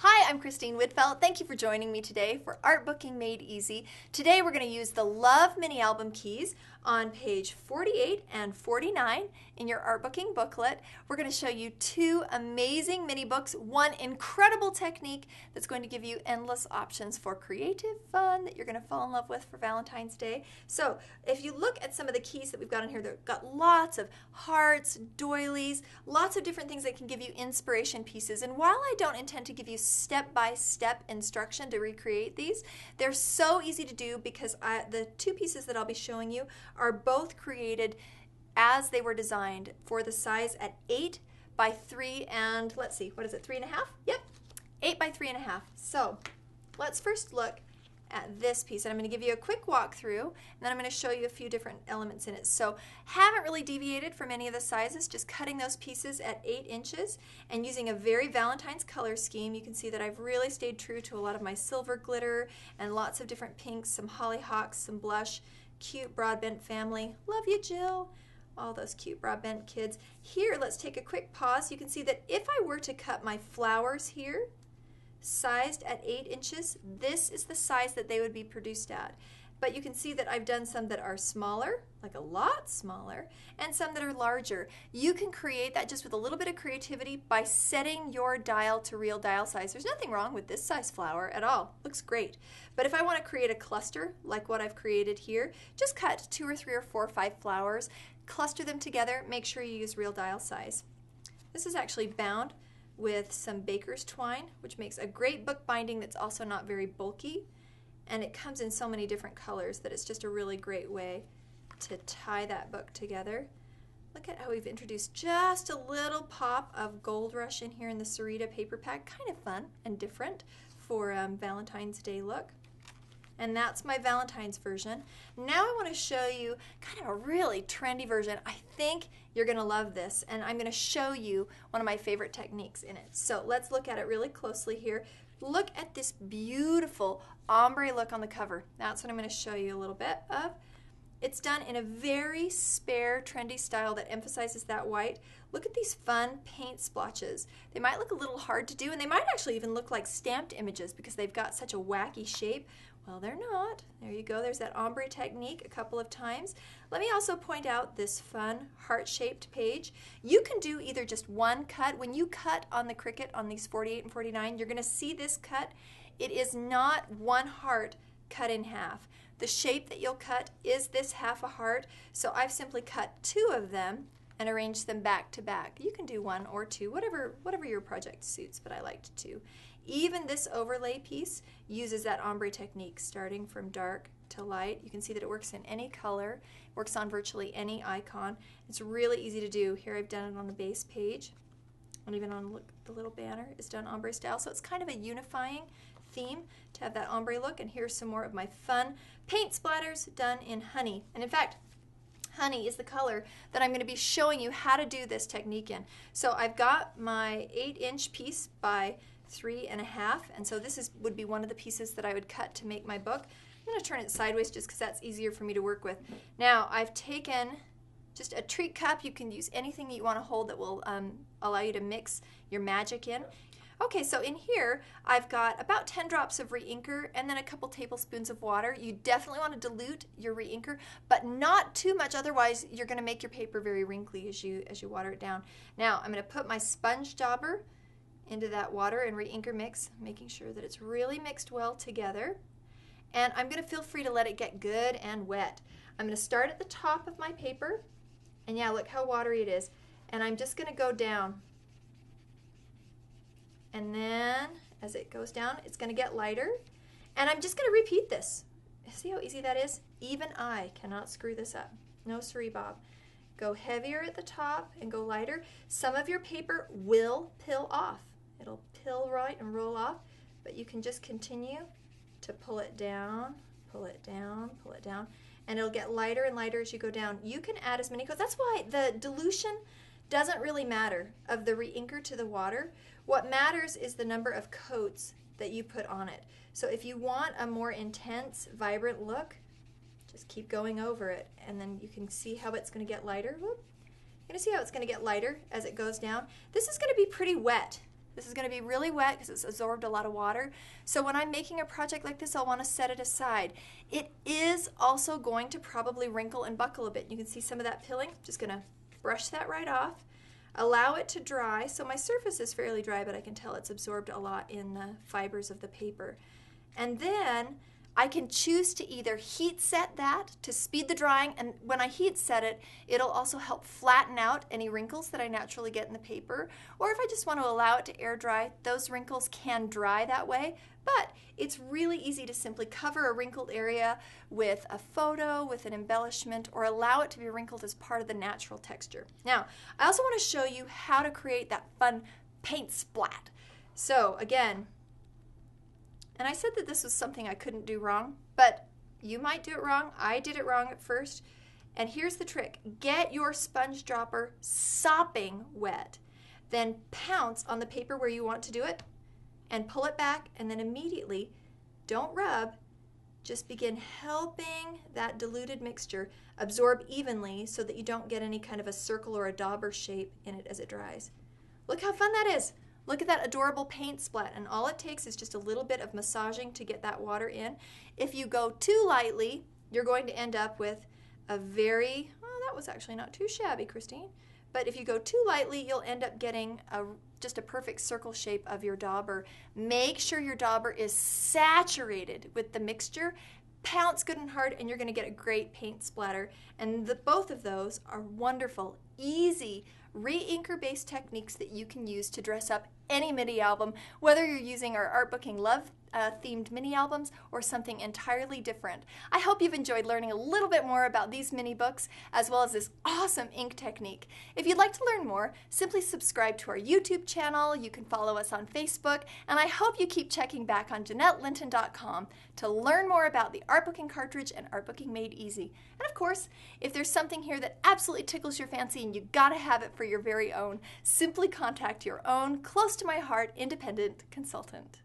Hi, I'm Christine Whitfeld. Thank you for joining me today for Artbooking Made Easy. Today we're going to use the Love Mini Album keys on page 48 and 49 in your Artbooking booklet. We're going to show you two amazing mini books, one incredible technique that's going to give you endless options for creative fun that you're going to fall in love with for Valentine's Day. So if you look at some of the keys that we've got in here, they've got lots of hearts, doilies, lots of different things that can give you inspiration pieces. And while I don't intend to give you step-by-step instruction to recreate these, they're so easy to do because the two pieces that I'll be showing you are both created as they were designed for the size at 8 by 3 and, let's see, what is it, 3.5? Yep, 8 by 3.5. So let's first look at this piece, and I'm going to give you a quick walkthrough, and then I'm going to show you a few different elements in it. So haven't really deviated from any of the sizes, just cutting those pieces at 8 inches and using a very Valentine's color scheme. You can see that I've really stayed true to a lot of my silver glitter and lots of different pinks, some hollyhocks, some blush, cute broadbent family. Love you, Jill. All those cute broadbent kids. Here, let's take a quick pause. You can see that if I were to cut my flowers here, sized at 8 inches, this is the size that they would be produced at. But you can see that I've done some that are smaller, like a lot smaller, and some that are larger. You can create that just with a little bit of creativity by setting your dial to real dial size. There's nothing wrong with this size flower at all. Looks great. But if I want to create a cluster like what I've created here, just cut 2 or 3 or 4 or 5 flowers, cluster them together, make sure you use real dial size. This is actually bound with some baker's twine, which makes a great book binding that's also not very bulky. And it comes in so many different colors that it's just a really great way to tie that book together. Look at how we've introduced just a little pop of Gold Rush in here in the Sarita paper pack. Kind of fun and different for Valentine's Day look. And that's my Valentine's version. Now I want to show you kind of a really trendy version. I think you're going to love this, and I'm going to show you one of my favorite techniques in it. So let's look at it really closely here. Look at this beautiful ombre look on the cover. That's what I'm going to show you a little bit of. It's done in a very spare, trendy style that emphasizes that white. Look at these fun paint splotches. They might look a little hard to do, and they might actually even look like stamped images because they've got such a wacky shape. Well, they're not. There you go. There's that ombre technique a couple of times. Let me also point out this fun heart-shaped page. You can do either just one cut. When you cut on the Cricut on these 48 and 49, you're going to see this cut. It is not one heart cut in half. The shape that you'll cut is this half a heart, so I've simply cut 2 of them and arranged them back to back. You can do 1 or 2, whatever your project suits, but I liked 2. Even this overlay piece uses that ombre technique, starting from dark to light. You can see that it works in any color, works on virtually any icon. It's really easy to do. Here I've done it on the base page, and even on the little banner is done ombre style, so it's kind of a unifying theme to have that ombre look. And here's some more of my fun paint splatters done in honey. And in fact, honey is the color that I'm going to be showing you how to do this technique in. So I've got my 8-inch piece by 3.5, and so this would be one of the pieces that I would cut to make my book. I'm going to turn it sideways just because that's easier for me to work with. Now I've taken just a treat cup. You can use anything that you want to hold that will allow you to mix your magic in. Okay, so in here I've got about 10 drops of reinker and then a couple tablespoons of water. You definitely want to dilute your reinker, but not too much, otherwise you're going to make your paper very wrinkly as you water it down. Now I'm going to put my sponge dauber into that water and reinker mix, making sure that it's really mixed well together. And I'm going to feel free to let it get good and wet. I'm going to start at the top of my paper, and yeah, look how watery it is. And I'm just going to go down. And then as it goes down, it's going to get lighter. And I'm just going to repeat this. See how easy that is? Even I cannot screw this up. No siree, Bob. Go heavier at the top and go lighter. Some of your paper will pill off. It'll pill right and roll off, but you can just continue to pull it down, pull it down, pull it down, and it'll get lighter and lighter as you go down. You can add as many coats. That's why the dilution doesn't really matter of the reinker to the water. What matters is the number of coats that you put on it. So if you want a more intense, vibrant look, just keep going over it, and then you can see how it's going to get lighter. Whoop. You're going to see how it's going to get lighter as it goes down. This is going to be pretty wet This is going to be really wet because it's absorbed a lot of water. So when I'm making a project like this, I'll want to set it aside. It is also going to probably wrinkle and buckle a bit. You can see some of that pilling. Just going to brush that right off. Allow it to dry. So my surface is fairly dry, but I can tell it's absorbed a lot in the fibers of the paper. And then I can choose to either heat set that to speed the drying, and when I heat set it, it'll also help flatten out any wrinkles that I naturally get in the paper. Or if I just want to allow it to air dry, those wrinkles can dry that way. But it's really easy to simply cover a wrinkled area with a photo, with an embellishment, or allow it to be wrinkled as part of the natural texture. Now, I also want to show you how to create that fun paint splat. So again, and I said that this was something I couldn't do wrong, but you might do it wrong. I did it wrong at first. And here's the trick. Get your sponge dropper sopping wet. Then pounce on the paper where you want to do it and pull it back, and then immediately, don't rub, just begin helping that diluted mixture absorb evenly so that you don't get any kind of a circle or a dauber shape in it as it dries. Look how fun that is. Look at that adorable paint splat, and all it takes is just a little bit of massaging to get that water in. If you go too lightly, you're going to end up with a very, oh, that was actually not too shabby, Christine. But if you go too lightly, you'll end up getting just a perfect circle shape of your dauber. Make sure your dauber is saturated with the mixture. Pounce good and hard, and you're going to get a great paint splatter. And both of those are wonderful, easy, re-inker based techniques that you can use to dress up any mini album, whether you're using our Artbooking Love themed mini albums or something entirely different. I hope you've enjoyed learning a little bit more about these mini books as well as this awesome ink technique. If you'd like to learn more, simply subscribe to our YouTube channel. You can follow us on Facebook, and I hope you keep checking back on JeanetteLinton.com to learn more about the Artbooking cartridge and Artbooking Made Easy. And of course, if there's something here that absolutely tickles your fancy and you gotta have it for your very own, simply contact your own close to my heart independent consultant.